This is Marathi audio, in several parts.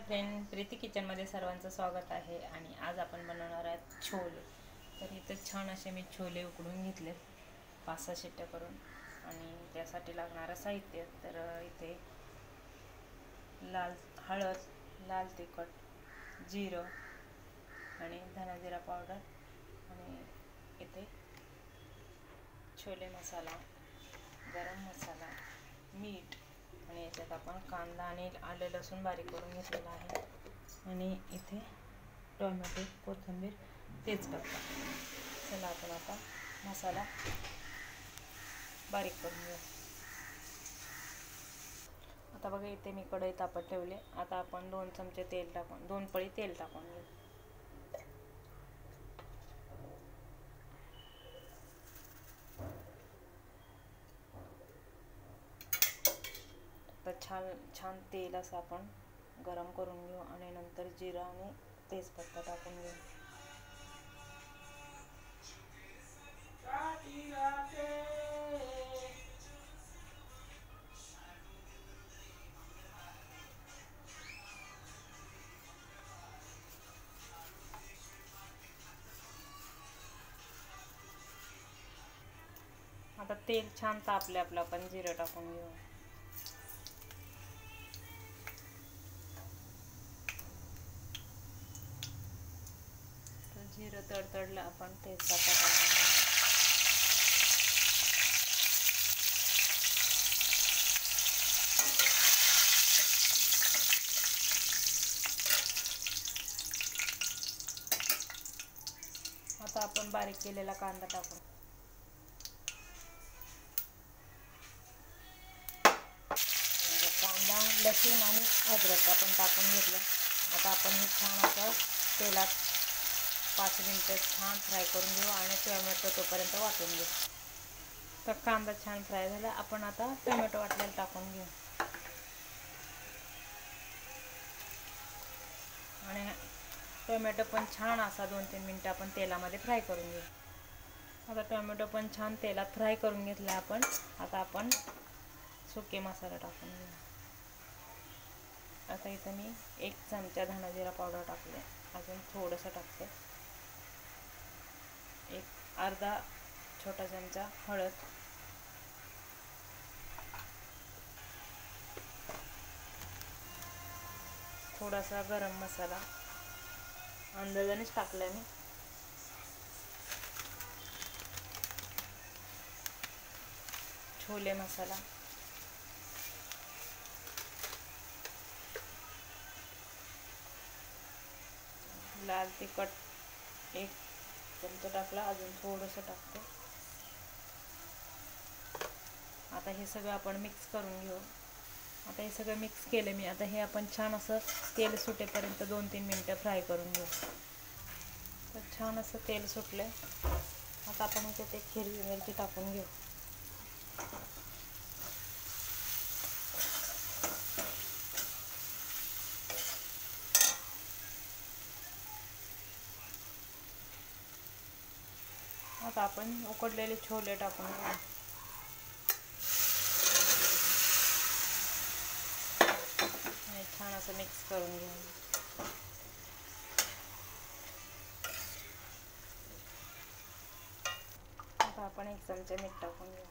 फ्रेंड, प्रीती किचनमध्ये सर्वांचं स्वागत आहे. आणि आज आपण बनवणार आहोत छोले. तर इथं छान असे मी छोले उकडून घेतले 5-6 शिट्ट्या करून. आणि त्यासाठी लागणारं साहित्य तर इथे हळद, लाल तिखट, जिरं आणि धना जिरा पावडर, आणि इथे छोले मसाला, गरम मसाला, मीठ, आणि याच्यात आपण कांदा आणि आलं लसूण बारीक करून घेतलेला आहे. आणि इथे टोमॅटो, कोथिंबीर, तेजपत्ता. चला आपण आता मसाला बारीक करून घेऊ. आता बघा इथे मी कढई तापत ठेवले. आता आपण 2 चमचे तेल टाकून 2 पळी तेल टाकून घेऊ. तर छान तेल असं आपण गरम करून घेऊ आणि नंतर जिरा आणि तेजपत्ता टाकून घेऊ. आता तेल छान तापले आपलं, आपण जिरं टाकून घेऊ. तर जिरं तडतडलं, आपण तेजपत्ता टाकून घेऊ. आता आपण बारीक केलेला कांदा टाकू. कांदा, लसूण आणि अद्रक आपण टाकून घेतलं. आता आपण हे छान असं तेलात 5 मिनिटं छान फ्राय करून घेऊ आणि टोमॅटो तोपर्यंत वाटून घेऊ. तर कांदा छान फ्राय झाला, आपण आता टोमॅटो वाटलेला टाकून घेऊ. आणि टोमॅटो पण छान असा 2-3 मिनिटं आपण तेलामध्ये फ्राय करून घेऊ. आता टोमॅटो पण छान तेलात फ्राय करून घेतला आपण. आता आपण सुके मसाला टाकून घेऊ. आता इथं मी 1 चमचा धना जिरा पावडर टाकले. अजून थोडंसं टाकते. अर्धा छोटा चमचा हळद, थोडासा गरम मसाला अंदाजानेच टाकला मी. छोले मसाला, लाल तिखट 1 चमचा टाकला, अजून थोडंसं टाकते. आता हे सगळं आपण मिक्स करून घेऊ. आता हे सगळं मिक्स केलं मी. आता हे आपण छान असं तेल सुटेपर्यंत 2-3 मिनिटं फ्राय करून घेऊ. तर छान असं तेल सुटलं. आता आपण इथे ते हिरवी मिरची टाकून घेऊ. आता आपण उकडलेले छोले टाकून घेऊ. आणि छान असं मिक्स करून घेऊ. आता आपण 1 चमचा मीठ टाकून घेऊ.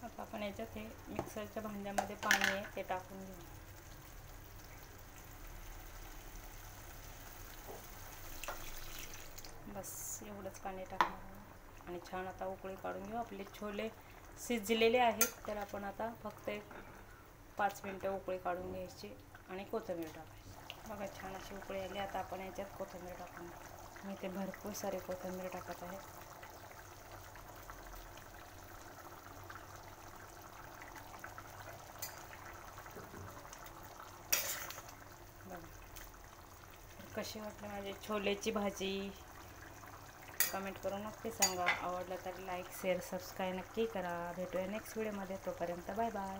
आता आपण याच्यात हे मिक्सरच्या भांड्यामध्ये पाणी आहे ते टाकून घेऊ. बस एवढंच पाणी टाकणार आणि छान आता उकळी काढून घेऊ. आपले छोले शिजलेले आहेत. तर आपण आता फक्त 5 मिनिटं उकळी काढून घ्यायची आणि कोथिंबीर टाकायची. बघा छान अशी उकळी आली. आता आपण याच्यात कोथिंबीर टाकून घेऊ. मी ते भरपूर सारे कोथिंबीर टाकत आहे. कशी वाटली माझी छोलेची भाजी कमेंट करून नक्की सांगा. आवडलं तर लाईक, शेअर, सबस्क्राईब नक्की करा. भेटूया नेक्स्ट व्हिडिओमध्ये. तोपर्यंत बाय बाय.